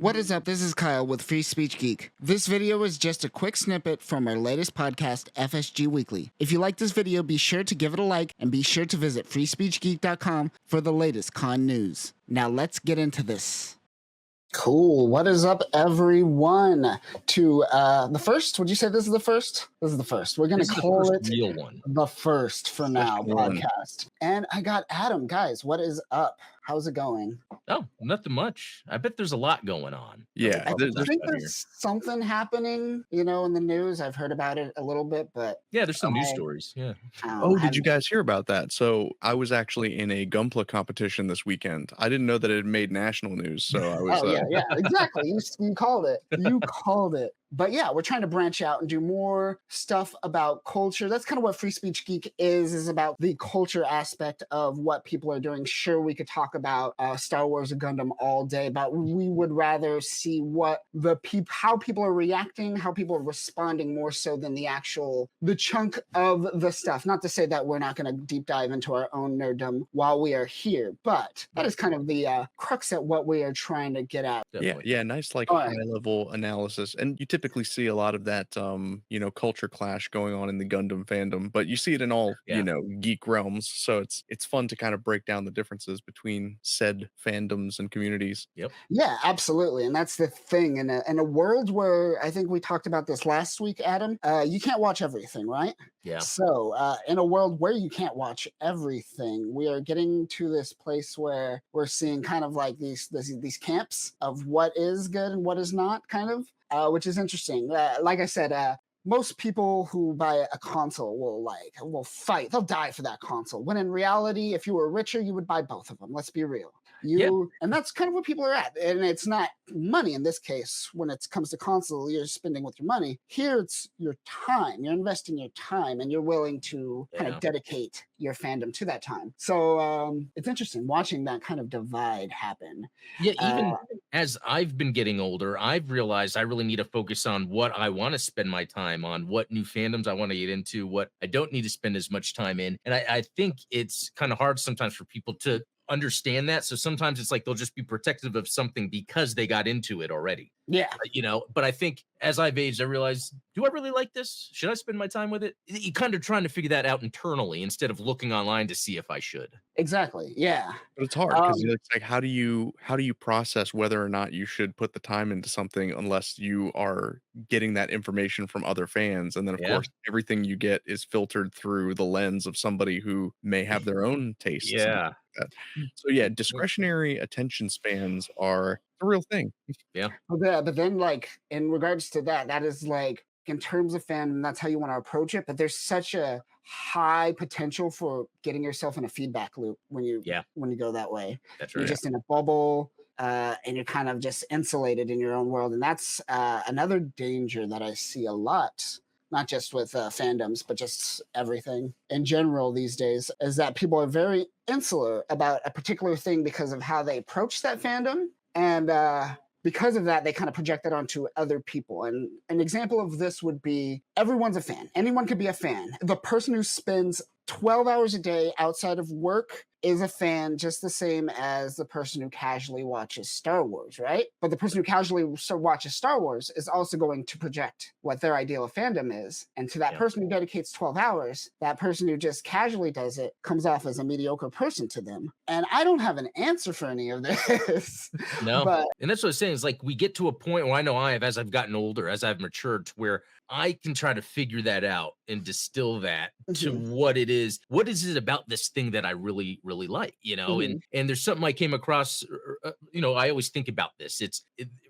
What is up? This is Kyle with Free Speech Geek. This video is just a quick snippet from our latest podcast, FSG Weekly. If you like this video, be sure to give it a like and be sure to visit freespeechgeek.com for the latest con news. Now let's get into this. Cool. What is up, everyone? To the first, would you say this is the first? This is the first. We're going to call it real one. The first for now podcast. And I got Adam. Guys, what is up? How's it going? Oh, nothing much. I bet there's a lot going on. Yeah. I think there's something happening, in the news. I've heard about it a little bit, but yeah, there's some news stories. Yeah. Oh, did you guys hear about that? So I was actually in a Gunpla competition this weekend. I didn't know that it had made national news. So I was. Yeah, exactly. You called it. You called it. But yeah, we're trying to branch out and do more stuff about culture. That's kind of what Free Speech Geek is about the culture aspect of what people are doing. Sure, we could talk about Star Wars and Gundam all day, but we would rather see what how people are reacting, how people are responding more so than the chunk of the stuff. Not to say that we're not going to deep dive into our own nerddom while we are here, but that is kind of the crux at what we are trying to get at. Yeah, nice high level analysis. And you typically see a lot of that culture clash going on in the Gundam fandom, but you see it in all geek realms, so it's fun to kind of break down the differences between said fandoms and communities. Yeah, absolutely. And that's the thing in a world where, I think we talked about this last week, Adam, you can't watch everything, right? Yeah. So in a world where you can't watch everything, we are getting to this place where we're seeing kind of like these camps of what is good and what is not, kind of. Which is interesting. Like I said, most people who buy a console will fight. They'll die for that console. When in reality, if you were richer, you would buy both of them. Let's be real. And that's kind of where people are at. And it's not money in this case. When it comes to console, you're spending with your money. Here, it's your time. You're investing your time, and you're willing to kind of dedicate your fandom to that time. So it's interesting watching that kind of divide happen. Yeah, even as I've been getting older, I've realized I really need to focus on what I want to spend my time on, what new fandoms I want to get into, what I don't need to spend as much time in. And I think it's kind of hard sometimes for people to understand that. So sometimes it's like they'll just be protective of something because they got into it already. Yeah. But I think as I've aged, I realized, do I really like this? Should I spend my time with it? You kind of trying to figure that out internally instead of looking online to see if I should. Exactly. Yeah. But it's hard because it's like, how do you process whether or not you should put the time into something unless you are getting that information from other fans? And then of course, everything you get is filtered through the lens of somebody who may have their own tastes. Yeah. So yeah, discretionary attention spans are a real thing. Yeah. But then in regards to that is in terms of fandom, that's how you want to approach it. But there's such a high potential for getting yourself in a feedback loop when you go that way. That's right. You're just in a bubble and you're kind of just insulated in your own world. And that's another danger that I see a lot. Not just with fandoms, but just everything in general these days, is that people are very insular about a particular thing because of how they approach that fandom. And because of that, they kind of project that onto other people. And an example of this would be everyone's a fan. Anyone could be a fan. The person who spends 12 hours a day outside of work is a fan, just the same as the person who casually watches Star Wars, right? But the person who casually watches Star Wars is also going to project what their ideal of fandom is. And to that person who dedicates 12 hours, that person who just casually does it comes off as a mediocre person to them. And I don't have an answer for any of this. No. And that's what I'm saying is we get to a point where I know as I've gotten older, as I've matured, to where I can try to figure that out and distill that to what it is. What is it about this thing that I really, really like, and there's something I came across, I always think about this.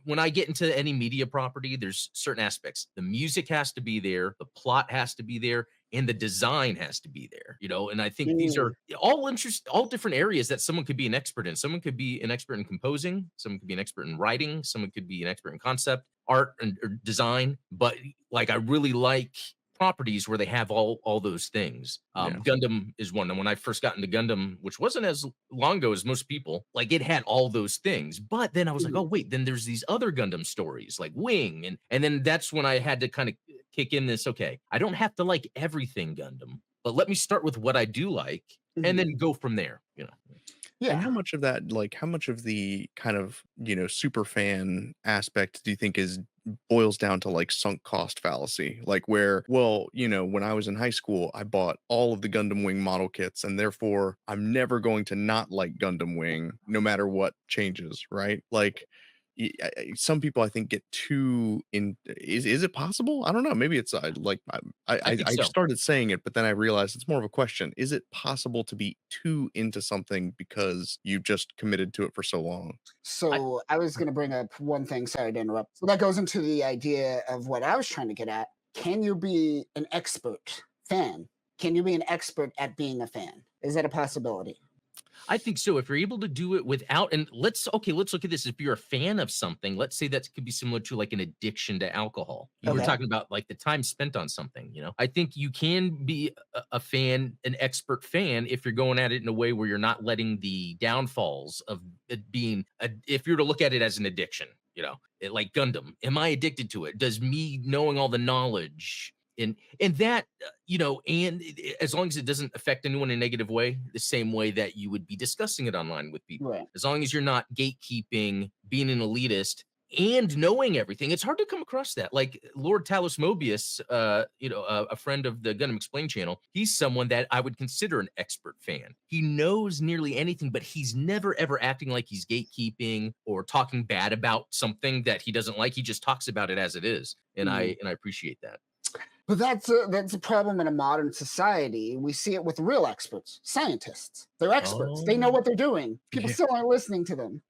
When I get into any media property, there's certain aspects. The music has to be there. The plot has to be there. And the design has to be there, and I think these are all different areas that someone could be an expert in. Someone could be an expert in composing. Someone could be an expert in writing. Someone could be an expert in concept art or design. But I really like properties where they have all those things. Gundam is one. And when I first got into Gundam, which wasn't as long ago as most people, it had all those things. But then I was like, oh wait, then there's these other Gundam stories like Wing, and then that's when I had to kind of kick in this. Okay, I don't have to like everything Gundam, but let me start with what I do like, and then go from there. And Yeah. how much of that, like, how much of the kind of, super fan aspect do you think is boils down to like sunk cost fallacy? Like, where, well, when I was in high school, I bought all of the Gundam Wing model kits, and therefore I'm never going to not like Gundam Wing no matter what changes, right? Like, some people I think get too in. Is it possible? I don't know. Maybe it's like I think I so. started saying it, but then I realized it's more of a question. Is it possible to be too into something because you just committed to it for so long? I, So I was going to bring up one thing. Sorry to interrupt. So that goes into the idea of what I was trying to get at. Can you be an expert fan? Can you be an expert at being a fan? Is that a possibility? I think so. If you're able to do it without, and let's look at this. If you're a fan of something, let's say that could be similar to like an addiction to alcohol. You were Okay. talking about like the time spent on something, I think you can be a fan, an expert fan, if you're going at it in a way where you're not letting the downfalls of it being, if you're to look at it as an addiction, like Gundam. Am I addicted to it? Does me knowing all the knowledge and that and as long as it doesn't affect anyone in a negative way, the same way that you would be discussing it online with people, Right. as long as you're not gatekeeping, being an elitist and knowing everything. It's hard to come across that. Like Lord Talos Mobius, a friend of the Gundam Explain channel, he's someone that I would consider an expert fan. He knows nearly anything, but he's never ever acting like he's gatekeeping or talking bad about something that he doesn't like. He just talks about it as it is, and I appreciate that. But that's a problem in a modern society. We see it with real experts, scientists. They're experts. They know Oh, what they're doing. People Yeah. still aren't listening to them.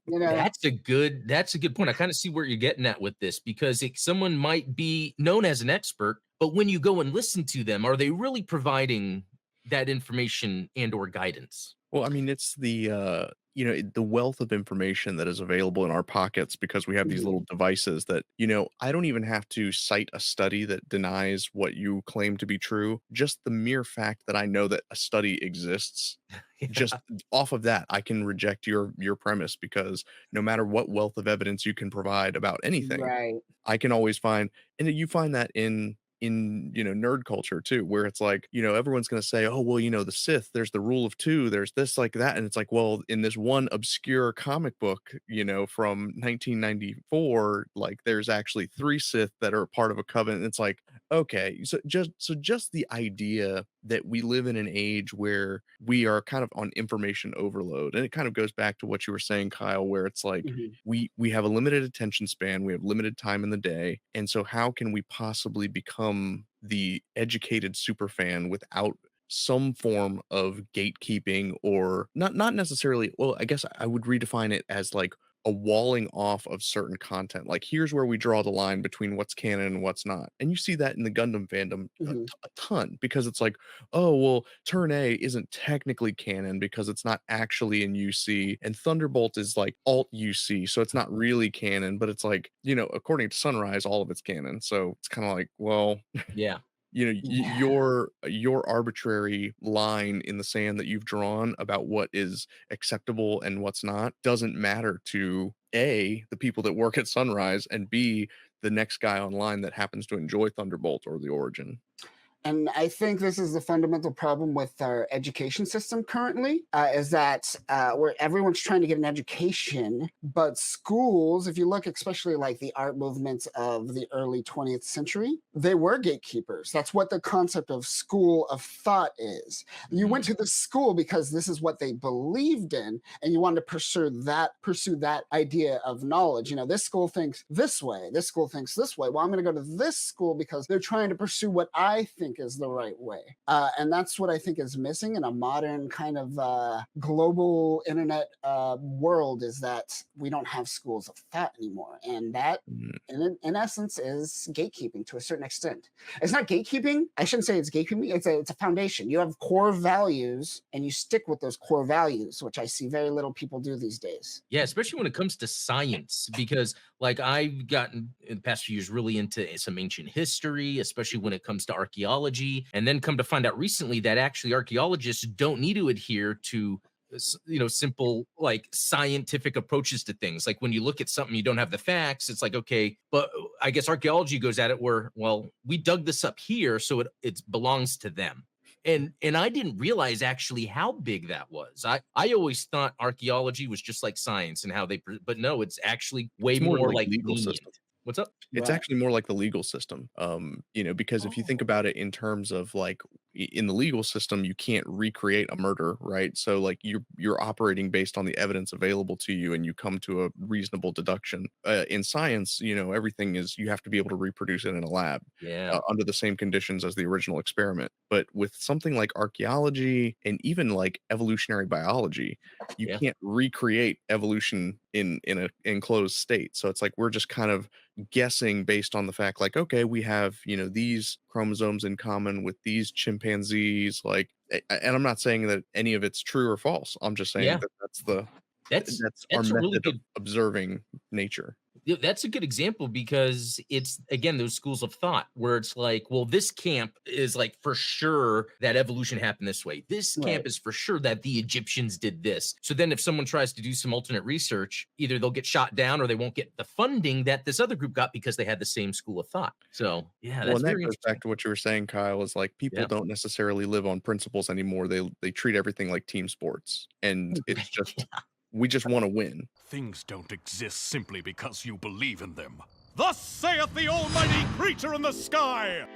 that's a good point. I kind of see where you're getting at with this, because someone might be known as an expert, but when you go and listen to them, are they really providing that information and or guidance? Well, I mean, it's the wealth of information that is available in our pockets because we have these Mhm. little devices that, I don't even have to cite a study that denies what you claim to be true. Just the mere fact that I know that a study exists, just off of that, I can reject your premise, because no matter what wealth of evidence you can provide about anything, Right. I can always find, and you find that in nerd culture too, where it's like, everyone's going to say, oh well, the Sith, there's the rule of two, there's this, like that, and it's like, well, in this one obscure comic book, from 1994, like there's actually three Sith that are part of a covenant. It's like, okay, so just the idea that we live in an age where we are kind of on information overload, and it kind of goes back to what you were saying, Kyle, where it's like, Mhm. we have a limited attention span, we have limited time in the day, and so how can we possibly become the educated super fan without some form of gatekeeping, or not necessarily, well, I guess I would redefine it as like a walling off of certain content. Like, here's where we draw the line between what's canon and what's not. And you see that in the Gundam fandom Mhm. a ton, because it's like, oh well, turn A isn't technically canon because it's not actually in UC, and Thunderbolt is like alt UC, so it's not really canon, but it's like, according to Sunrise, all of it's canon. So it's kind of like, well, Yeah. Yeah. your arbitrary line in the sand that you've drawn about what is acceptable and what's not doesn't matter to A, the people that work at Sunrise, and B, the next guy online that happens to enjoy Thunderbolt or the Origin. And I think this is the fundamental problem with our education system currently, is that where everyone's trying to get an education, but schools, if you look especially like the art movements of the early 20th century, they were gatekeepers. That's what the concept of school of thought is. You went to the school because this is what they believed in, and you wanted to pursue that idea of knowledge. This school thinks this way, this school thinks this way. Well, I'm going to go to this school because they're trying to pursue what I think is the right way. And that's what I think is missing in a modern kind of global internet world, is that we don't have schools of thought anymore. And that, Mm. in essence, is gatekeeping to a certain extent. It's not gatekeeping. I shouldn't say it's gatekeeping. It's a foundation. You have core values and you stick with those core values, which I see very little people do these days. Yeah, especially when it comes to science, because like I've gotten in the past few years really into some ancient history, especially when it comes to archaeology, and then come to find out recently that actually archaeologists don't need to adhere to simple like scientific approaches to things. Like when you look at something you don't have the facts, it's like, okay, but I guess archaeology goes at it where, well, we dug this up here, so it belongs to them. And I didn't realize actually how big that was. I always thought archaeology was just like science and how but no, it's actually way It's more more like like legal lenient. system. What's up? It's Right. actually more like the legal system. Because if you think Oh. about it in terms of like in the legal system, you can't recreate a murder, right? So like you're operating based on the evidence available to you, and you come to a reasonable deduction. In science, everything is you have to be able to reproduce it in a lab Yeah. under the same conditions as the original experiment. But with something like archaeology and even like evolutionary biology, you Yeah. can't recreate evolution in an enclosed state. So it's like we're just kind of guessing based on the fact like, okay, we have these chromosomes in common with these chimpanzees, like and I'm not saying that any of it's true or false. I'm just saying Yeah. that That's that's our that's a really method of good observing nature. Yeah, that's a good example because it's again those schools of thought where it's like, well, this camp is like for sure that evolution happened this way. This camp Right. is for sure that the Egyptians did this. So then if someone tries to do some alternate research, either they'll get shot down or they won't get the funding that this other group got because they had the same school of thought. So yeah, Well, that's and that very goes back interesting. to what you were saying, Kyle, is like people Yeah. don't necessarily live on principles anymore. They treat everything like team sports. And it's just we just want to win. Things don't exist simply because you believe in them. Thus saith the almighty creature in the sky!